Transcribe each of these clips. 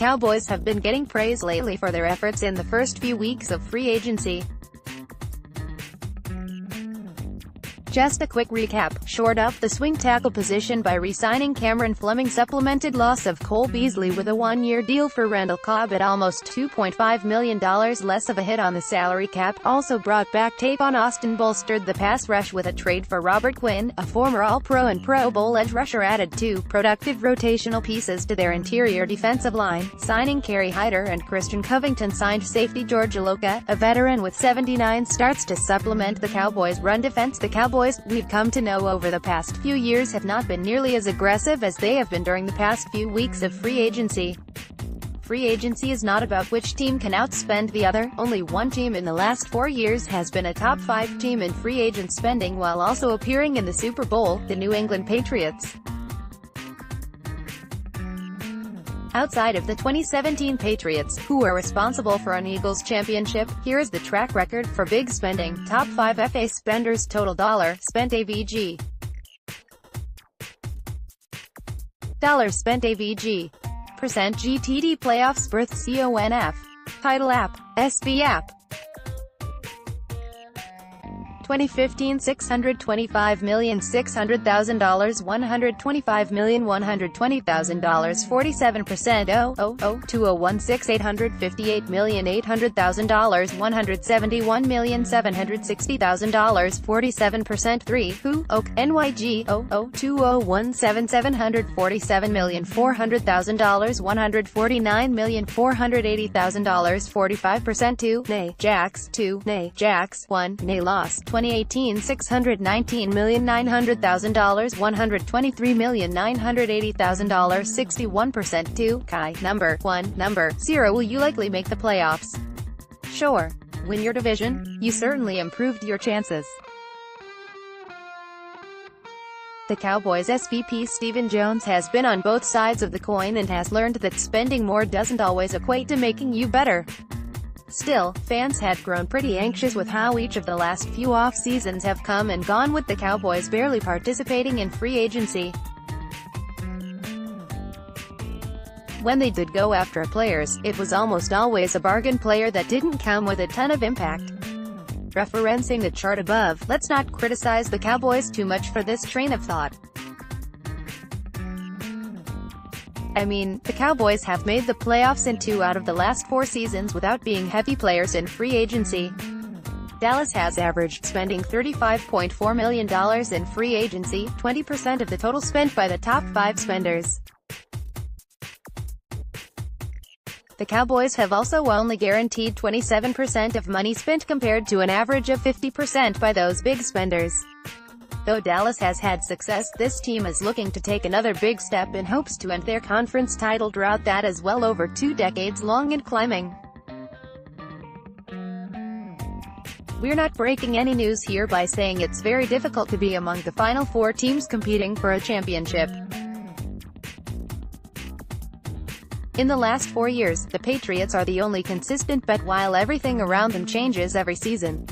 Cowboys have been getting praise lately for their efforts in the first few weeks of free agency. Just a quick recap: shored up the swing tackle position by re-signing Cameron Fleming Supplemented, loss of Cole Beasley with a one-year deal for Randall Cobb at almost $2.5 million less of a hit on the salary cap, also brought back Tavon Austin Bolstered the pass rush with a trade for Robert Quinn, a former All-Pro and Pro Bowl edge rusher, added two productive rotational pieces to their interior defensive line, signing Kerry Hyder and Christian Covington, signed safety George Aloka, a veteran with 79 starts, to supplement the Cowboys' run defense. The Cowboys we've come to know over the past few years have not been nearly as aggressive as they have been during the past few weeks of free agency. Free agency is not about which team can outspend the other. Only one team in the last 4 years has been a top 5 team in free agent spending while also appearing in the Super Bowl: the New England Patriots. Outside of the 2017 Patriots, who were responsible for an Eagles championship, here is the track record for big spending. Top 5 FA spenders: total dollar spent AVG. Dollars spent AVG. Percent GTD. Playoffs berth CONF. Title app. SB app. 2015 $625,600,000 $125,120,000 47% 2016 $858,800,000 $171,760,000 47% 3 Who Oak NYG 2017 $747,400,000 $149,480,000 45% 2 Nay Jax 2 Nay Jax 1 Nay Loss 2018 $619,900,000 $123,980,000 61% 2 Kai number 1 number 0 Will you likely make the playoffs? Sure. Win your division? You certainly improved your chances. The Cowboys' SVP Stephen Jones has been on both sides of the coin and has learned that spending more doesn't always equate to making you better. Still, fans had grown pretty anxious with how each of the last few off-seasons have come and gone, with the Cowboys barely participating in free agency. When they did go after players, it was almost always a bargain player that didn't come with a ton of impact. Referencing the chart above, let's not criticize the Cowboys too much for this train of thought. I mean, the Cowboys have made the playoffs in 2 out of the last 4 seasons without being heavy players in free agency. Dallas has averaged spending $35.4 million in free agency, 20% of the total spent by the top 5 spenders. The Cowboys have also only guaranteed 27% of money spent compared to an average of 50% by those big spenders. Though Dallas has had success, this team is looking to take another big step in hopes to end their conference title drought that is well over 2 decades long and climbing. We're not breaking any news here by saying it's very difficult to be among the final 4 teams competing for a championship. In the last 4 years, the Patriots are the only consistent bet while everything around them changes every season.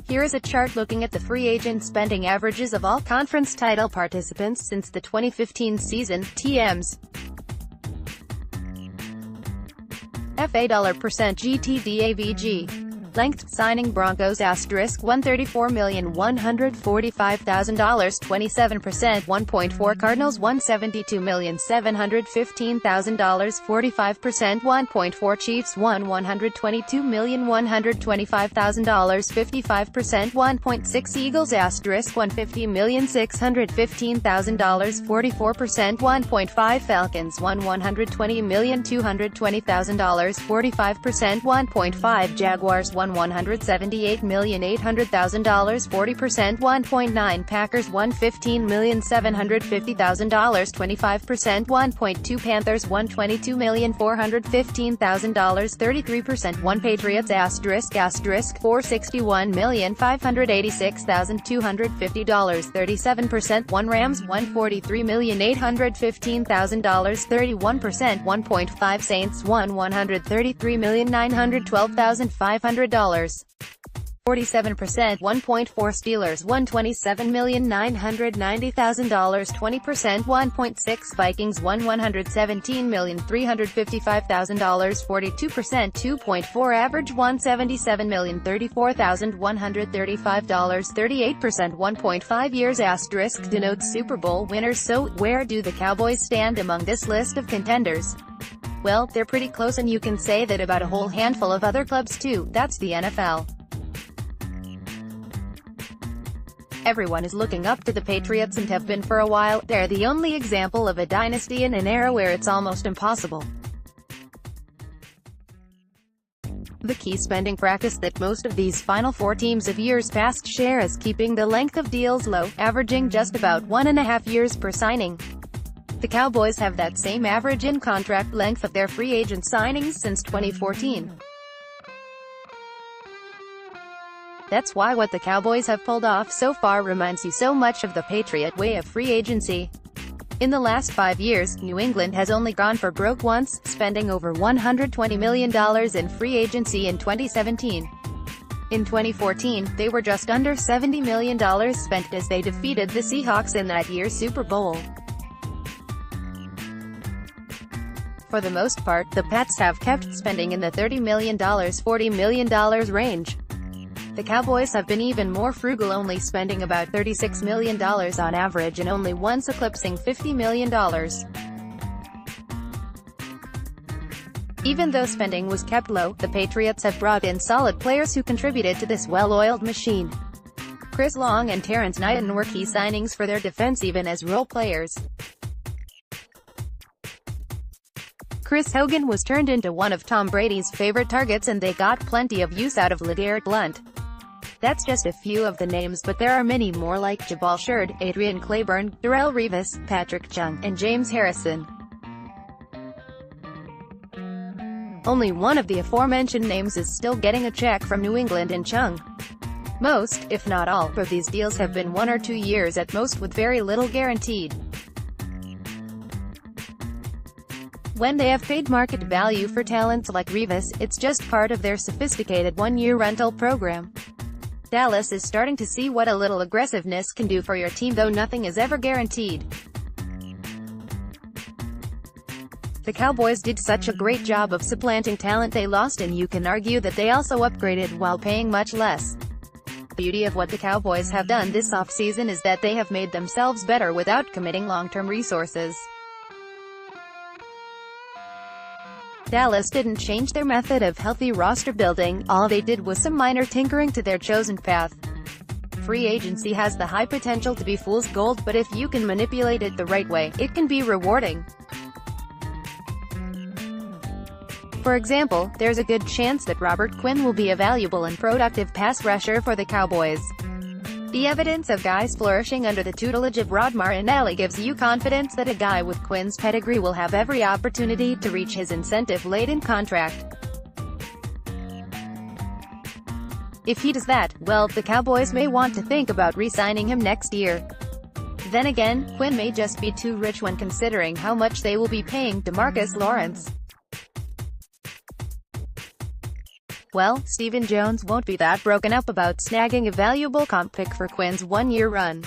Here is a chart looking at the free agent spending averages of all conference title participants since the 2015 season. TMs. FA dollar percent GTD AVG. Length: signing Broncos $134,145,000 27% 1.4 Cardinals $172,715,000 45% 1.4 Chiefs $122,125,000 55% 1.6 Eagles $150,615,000 44% 1.5 Falcons $120,220,000 45% 1.5 Jaguars $178,800,000 40% 1.9 Packers $115,750,000 25% 1.2 Panthers $122,415,000 33% 1 Patriots $461,586,250 37% 1 Rams $143,815,000 31% 1.5 Saints $133,912,500 47%, 1.4 Steelers, $127,990,000, 20%, 1.6 Vikings, $117,355,000, 42%, 2.4 Average, $177,034,135, 38%, 1.5 Years * denotes Super Bowl winners. So, where do the Cowboys stand among this list of contenders? Well, they're pretty close, and you can say that about a whole handful of other clubs too. That's the NFL. Everyone is looking up to the Patriots and have been for a while. They're the only example of a dynasty in an era where it's almost impossible. The key spending practice that most of these Final Four teams of years past share is keeping the length of deals low, averaging just about 1.5 years per signing. The Cowboys have that same average in contract length of their free agent signings since 2014. That's why what the Cowboys have pulled off so far reminds you so much of the Patriot way of free agency. In the last 5 years, New England has only gone for broke once, spending over $120 million in free agency in 2017. In 2014, they were just under $70 million spent as they defeated the Seahawks in that year's Super Bowl. For the most part, the Pats have kept spending in the $30 million, $40 million range. The Cowboys have been even more frugal, only spending about $36 million on average and only once eclipsing $50 million. Even though spending was kept low, the Patriots have brought in solid players who contributed to this well-oiled machine. Chris Long and Terrence Knighton were key signings for their defense, even as role players. Chris Hogan was turned into one of Tom Brady's favorite targets, and they got plenty of use out of LeGarrette Blount. That's just a few of the names, but there are many more like Jabal Sheard, Adrian Claiborne, Darrelle Revis, Patrick Chung, and James Harrison. Only one of the aforementioned names is still getting a check from New England, and Chung. Most, if not all, of these deals have been 1 or 2 years at most, with very little guaranteed. When they have paid market value for talents like Revis, it's just part of their sophisticated one-year rental program. Dallas is starting to see what a little aggressiveness can do for your team, though nothing is ever guaranteed. The Cowboys did such a great job of supplanting talent they lost, and you can argue that they also upgraded while paying much less. The beauty of what the Cowboys have done this offseason is that they have made themselves better without committing long-term resources. Dallas didn't change their method of healthy roster building, all they did was some minor tinkering to their chosen path. Free agency has the high potential to be fool's gold, but if you can manipulate it the right way, it can be rewarding. For example, there's a good chance that Robert Quinn will be a valuable and productive pass rusher for the Cowboys. The evidence of guys flourishing under the tutelage of Rod Marinelli gives you confidence that a guy with Quinn's pedigree will have every opportunity to reach his incentive-laden contract. If he does that, well, the Cowboys may want to think about re-signing him next year. Then again, Quinn may just be too rich when considering how much they will be paying DeMarcus Lawrence. Well, Stephen Jones won't be that broken up about snagging a valuable comp pick for Quinn's one-year run.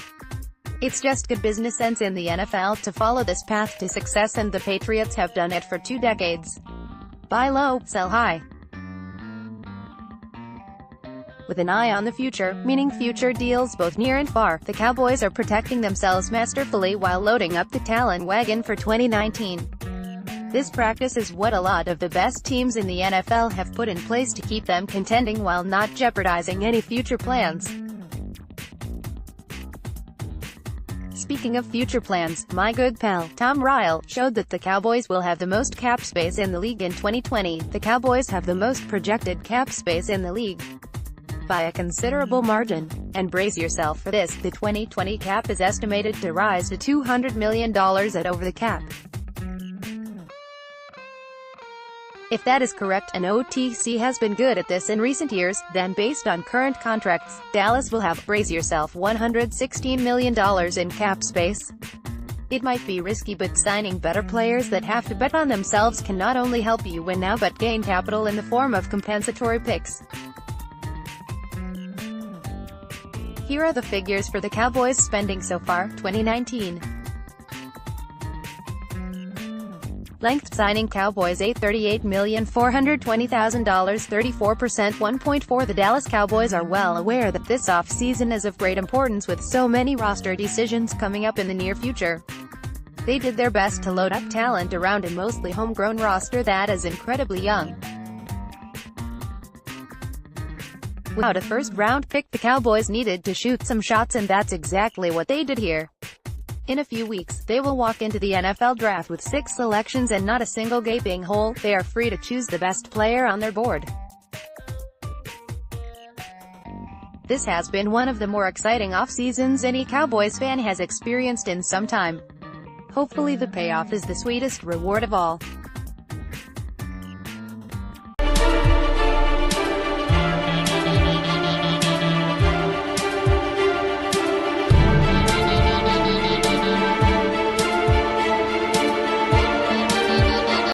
It's just good business sense in the NFL to follow this path to success, and the Patriots have done it for 2 decades. Buy low, sell high. With an eye on the future, meaning future deals both near and far, the Cowboys are protecting themselves masterfully while loading up the talent wagon for 2019. This practice is what a lot of the best teams in the NFL have put in place to keep them contending while not jeopardizing any future plans. Speaking of future plans, my good pal, Tom Ryle, showed that the Cowboys will have the most cap space in the league in 2020. The Cowboys have the most projected cap space in the league by a considerable margin. And brace yourself for this, the 2020 cap is estimated to rise to $200 million at over the cap. If that is correct, and OTC has been good at this in recent years, then based on current contracts, Dallas will have, brace yourself, $116 million in cap space. It might be risky, but signing better players that have to bet on themselves can not only help you win now but gain capital in the form of compensatory picks. Here are the figures for the Cowboys spending so far, 2019. Length signing Cowboys $838,420,000, 34%, 1.4. The Dallas Cowboys are well aware that this offseason is of great importance with so many roster decisions coming up in the near future. They did their best to load up talent around a mostly homegrown roster that is incredibly young. Without a first-round pick, the Cowboys needed to shoot some shots, and that's exactly what they did here. In a few weeks, they will walk into the NFL draft with 6 selections and not a single gaping hole. They are free to choose the best player on their board. This has been one of the more exciting off-seasons any Cowboys fan has experienced in some time. Hopefully the payoff is the sweetest reward of all.